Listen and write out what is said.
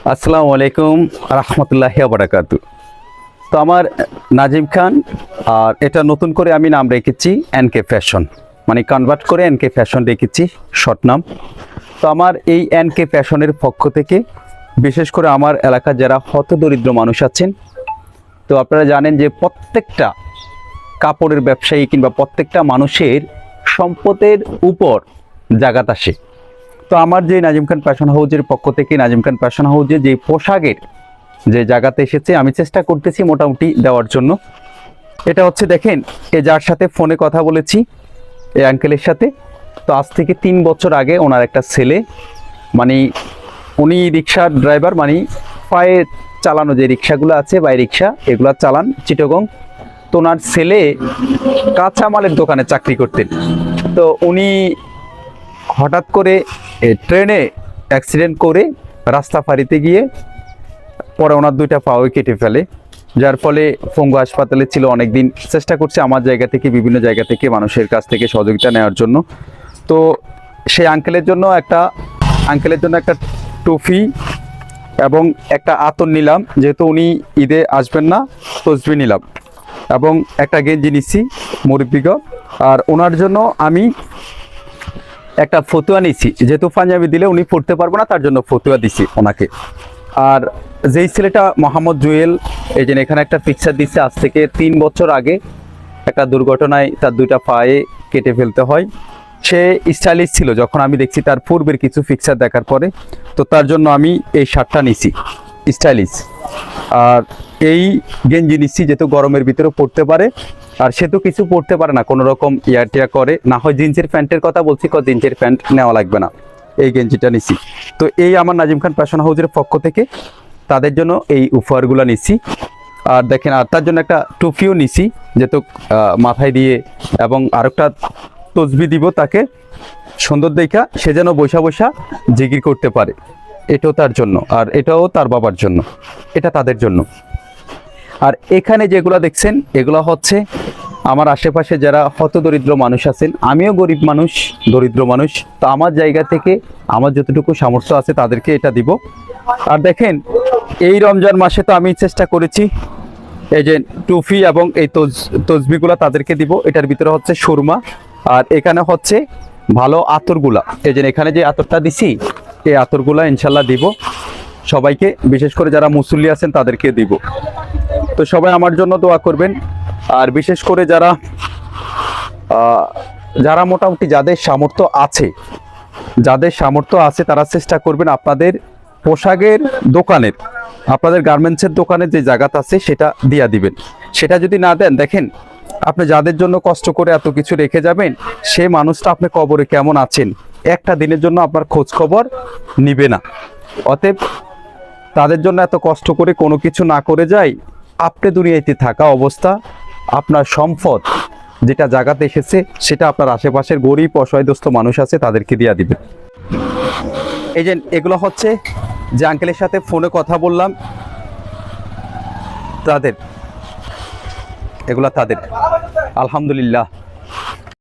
আসসালামু আলাইকুম রহমতুল্লাহি ওয়া বারাকাতু। তো আমার নাজিম খান, আর এটা নতুন করে আমি নাম রেখেছি এনকে ফ্যাশন, মানে কনভার্ট করে এনকে ফ্যাশন রেখেছি শর্ট নাম। তো আমার এই এনকে ফ্যাশনের পক্ষ থেকে বিশেষ করে আমার এলাকার যারা হতদরিদ্র মানুষ আছেন, তো আপনারা জানেন যে প্রত্যেকটা কাপড়ের ব্যবসায়ী কিংবা প্রত্যেকটা মানুষের সম্পদের উপর জাগাত আসে। তো আমার যে নাজিম খান ফ্যাশন হাউজের পক্ষ থেকে নাজিম খান ফ্যাশন হাউজে যে পোশাকের যে জায়গাতে এসেছে আমি চেষ্টা করতেছি মোটামুটি দেওয়ার জন্য। এটা হচ্ছে দেখেন, যার সাথে ফোনে কথা বলেছি, এই আঙ্কেলের সাথে। তো আজ থেকে 3 বছর আগে ওনার একটা ছেলে, মানে উনি রিক্সার ড্রাইভার, মানে পায়ে চালানো যে রিক্সাগুলো আছে বাই রিক্সা, এগুলা চালান চিটাগং। তো ওনার ছেলে কাঁচামালের দোকানে চাকরি করতেন। তো উনি হঠাৎ করে ট্রেনে অ্যাক্সিডেন্ট করে রাস্তা ফাঁড়িতে গিয়ে পরে ওনার 2টা পাও কেটে ফেলে, যার ফলে পঙ্গু হাসপাতালে ছিল অনেকদিন। চেষ্টা করছে আমার জায়গা থেকে, বিভিন্ন জায়গা থেকে মানুষের কাছ থেকে সহযোগিতা নেওয়ার জন্য। তো সেই আঙ্কেলের জন্য একটা টুপি এবং একটা আতর নিলাম, যেহেতু উনি ঈদে আসবেন না, তসবি নিলাম এবং একটা গেঞ্জি নিচ্ছি মুরব্বিগণ। আর ওনার জন্য আমি একটা ফতুয়া নিচ্ছি, যেহেতু পাঞ্জাবি দিলে উনি পড়তে পারবো না, তার জন্য ফতুয়া দিচ্ছি ওনাকে। আর যেই ছেলেটা মোহাম্মদ জুয়েল, এই যে এখানে একটা পিকচার দিচ্ছে, আজ থেকে 3 বছর আগে একটা দুর্ঘটনায় তার 2টা পায়ে কেটে ফেলতে হয়। সে স্টাইলিশ ছিল যখন আমি দেখছি তার পূর্বের কিছু পিকচার দেখার পরে। তো তার জন্য আমি এই শার্টটা নিছি স্টাইলিশ, আর এই গেঞ্জি নিচ্ছি যেহেতু গরমের ভিতরে পড়তে পারে। আর সে তো কিছু পড়তে পারে না, কোনো রকম ইয়ারটিয়া করে না হয়। জিন্সের প্যান্টের কথা বলছি, জিন্সের প্যান্ট নেওয়া লাগবে না, এই গেঞ্জিটা নিচ্ছি। তো এই আমার নাজিম খান ফ্যাশন হাউজের পক্ষ থেকে তাদের জন্য এই উপহারগুলো নিচ্ছি। আর দেখেন, আর তার জন্য একটা টুপিও নিছি, যেহেতু মাথায় দিয়ে, এবং আরেকটা তসবি দিব তাকে সুন্দর দেখা, সে যেন বৈশা বৈশা জিকির করতে পারে। এটাও তার জন্য, আর এটাও তার বাবার জন্য, এটা তাদের জন্য। আর এখানে যেগুলো দেখছেন এগুলো হচ্ছে আমার আশেপাশে যারা হতদরিদ্র মানুষ আছেন, আমিও গরিব মানুষ, দরিদ্র মানুষ। তো আমার জায়গা থেকে আমার যতটুকু সামর্থ্য আছে তাদেরকে এটা দিব। আর দেখেন, এই রমজান মাসে তো আমি চেষ্টা করেছি এই যে টুপি এবং এই তসবিগুলা তাদেরকে দিব। এটার ভিতরে হচ্ছে সুরমা, আর এখানে হচ্ছে ভালো আতরগুলা। এই যে এখানে যে আতরটা দিছি, এই আতরগুলা ইনশাল্লাহ দিব সবাইকে, বিশেষ করে যারা মুসল্লি আছেন তাদেরকে দিব। তো সবাই আমার জন্য দোয়া করবেন। আর বিশেষ করে যারা মোটামুটি যাদের সামর্থ্য আছে তারা চেষ্টা করবেন আপনাদের পোশাকের দোকানের, আপনাদের গার্মেন্টসের দোকানের যে জায়গাটা আছে সেটা দিয়া দিবেন। সেটা যদি না দেন, দেখেন আপনি যাদের জন্য কষ্ট করে এত কিছু রেখে যাবেন, সে মানুষটা আপনি কবরে কেমন আছেন একটা দিনের জন্য আপনার খোঁজ খবর নিবে না। অতএব তাদের জন্য এত কষ্ট করে কোনো কিছু না করে যাই, আপনি দুনিয়াতে থাকা অবস্থা আপনার সম্পদ যেটা জায়গাতে এসেছে সেটা আপনার আশেপাশের গরিব অসহায়গ্রস্ত মানুষ আছে তাদেরকে দিয়ে দিবেন। এই যে এগুলো হচ্ছে যে আঙ্কেলের সাথে ফোনে কথা বললাম, তাদের আলহামদুলিল্লাহ।